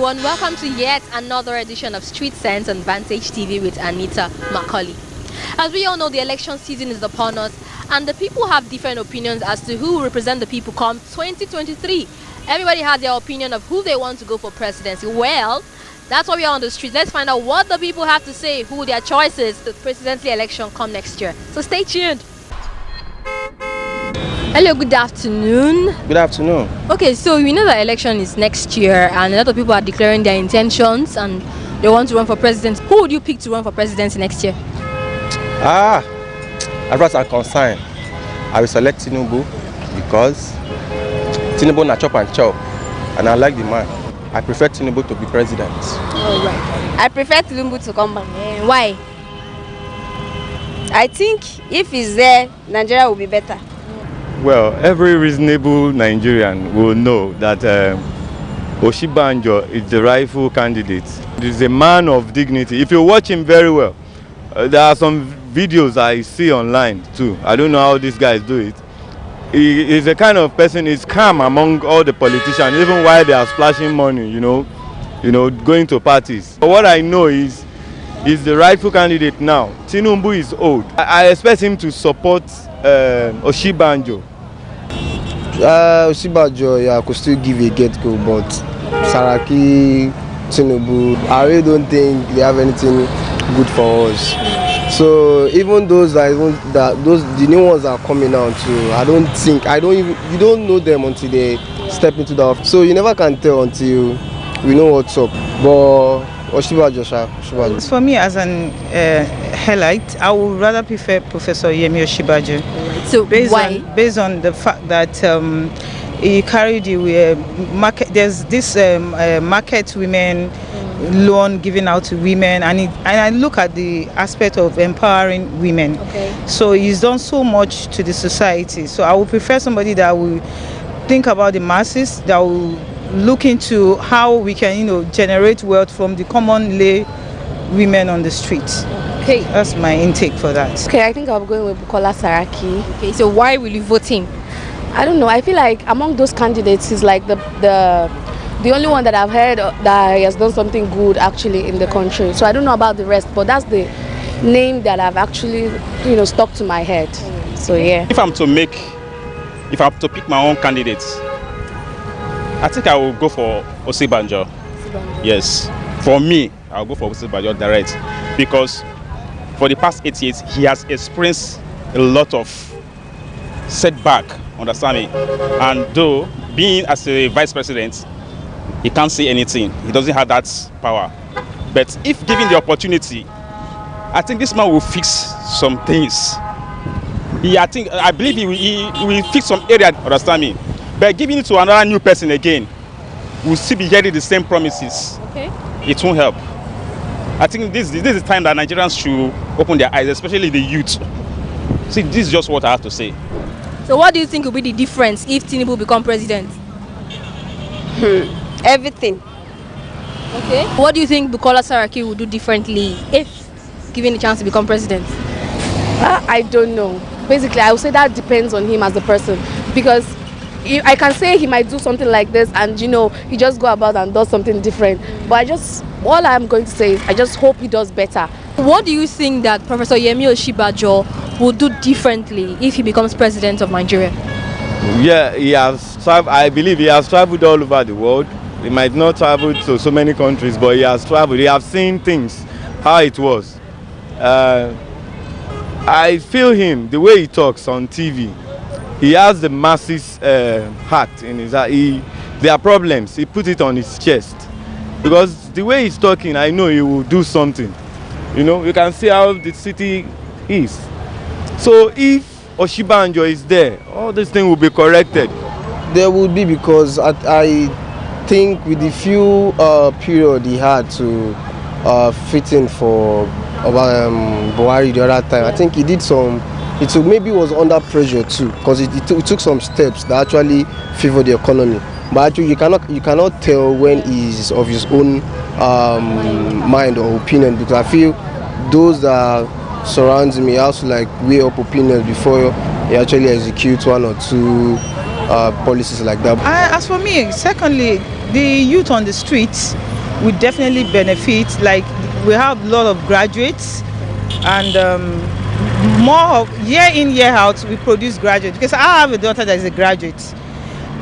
everyone, welcome to yet another edition of Street Sense on Vantage TV with Anita Macaulay. As we all know, the election season is upon us and the people have different opinions as to who will represent the people come 2023. Everybody has their opinion of who they want to go for presidency. Well, that's why we are on the street. Let's find out what the people have to say, who their choices to the presidential election come next year. So stay tuned. Hello, good afternoon. Good afternoon. Okay, so we know the election is next year and a lot of people are declaring their intentions and they want to run for president. Who would you pick to run for presidency next year? As far as I'm concerned, I will select Tinubu because Tinubu na chop and chop and I like the man. I prefer Tinubu to be president. All right. I prefer Tinubu to come back. Why? I think if he's there, Nigeria will be better. Well, every reasonable Nigerian will know that Osinbajo is the rightful candidate. He's a man of dignity. If you watch him very well, there are some videos I see online too. I don't know how these guys do it. He is a kind of person, he's calm among all the politicians, even while they are splashing money, you know, going to parties. But what I know is he's the rightful candidate now. Tinubu is old. I expect him to support Osinbajo. Osinbajo, yeah, I could still give a get-go, but Saraki, Tinubu, I really don't think they have anything good for us. So even those the new ones that are coming out too, you don't know them until they step into the office. So you never can tell until we know what's up. But Osinbajo. For me, as an Helite, I would rather prefer Professor Yemi Osinbajo. So why? Based on the fact that he carried the market. There's this market women loan given out to women, and I look at the aspect of empowering women. Okay. So he's done so much to the society. So I would prefer somebody that will think about the masses, that will look into how we can, generate wealth from the common lay women on the streets. Okay. That's my intake for that. Okay, I think I'm going with Bukola Saraki. Okay, so why will you vote him? I don't know. I feel like among those candidates, he's like the only one that I've heard that he has done something good actually in the country. So I don't know about the rest, but that's the name that I've actually, stuck to my head. So yeah. If I'm to pick my own candidates, I think I will go for Osinbajo. Yes, for me, I'll go for Osinbajo direct because for the past 8 years he has experienced a lot of setback, understand me, and though being as a vice president, he can't say anything. He doesn't have that power. But if given the opportunity, I think this man will fix some things. I believe he will fix some area, understand me. But giving it to another new person again, we'll still be hearing the same promises. Okay. It won't help. I think this is the time that Nigerians should open their eyes, especially the youth. See, this is just what I have to say. So what do you think will be the difference if Tinubu become president? Everything. Okay. What do you think Bukola Saraki will do differently if given the chance to become president? I don't know. Basically, I would say that depends on him as a person, because I can say he might do something like this and he just go about and does something different. But all I'm going to say is I just hope he does better. What do you think that Professor Yemi Osinbajo will do differently if he becomes president of Nigeria? Yeah, I believe he has traveled all over the world. He might not travel to so many countries, but he has traveled. He has seen things, how it was. I feel him, the way he talks on TV. He has the masses' heart in his heart. There are problems. He put it on his chest. Because the way he's talking, I know he will do something. You can see how the city is. So if Osinbajo is there, all these things will be corrected. There would be, because I think with the few period he had to fit in for Buhari the other time, I think he did some. Maybe was under pressure too, because he took some steps that actually favor the economy. But actually, you cannot tell when he's of his own mind or opinion, because I feel those that surround me have to weigh up opinions before he actually executes one or two policies like that. As for me, secondly, the youth on the streets, we definitely benefit. Like we have a lot of graduates, and more of year in year out we produce graduates, because I have a daughter that is a graduate,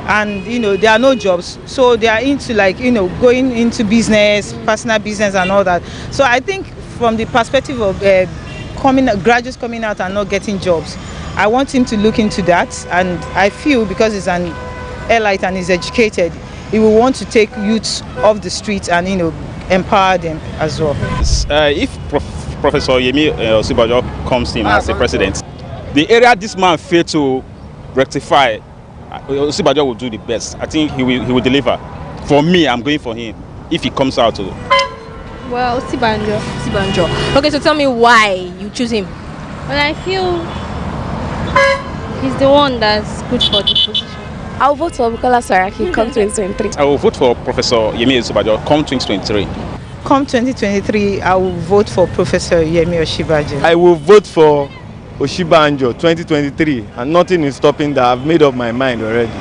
and there are no jobs, so they are into like going into business, personal business and all that. So I think from the perspective of graduates coming out and not getting jobs, I want him to look into that, and I feel because he's an elite and is educated, he will want to take youths off the streets and empower them as well. If Professor Yemi Osinbajo comes in as the president, the area this man failed to rectify, Osinbajo will do the best. I think he will deliver. For me, I'm going for him if he comes out. Well, Osinbajo. Okay, so tell me why you choose him. Well, I feel he's the one that's good for the position. I'll vote for Bukola Saraki come 2023. I will vote for Professor Yemi Osinbajo come 2023. Come 2023, I will vote for Professor Yemi Osinbajo. I will vote for Osinbajo 2023, and nothing is stopping that. I've made up my mind already.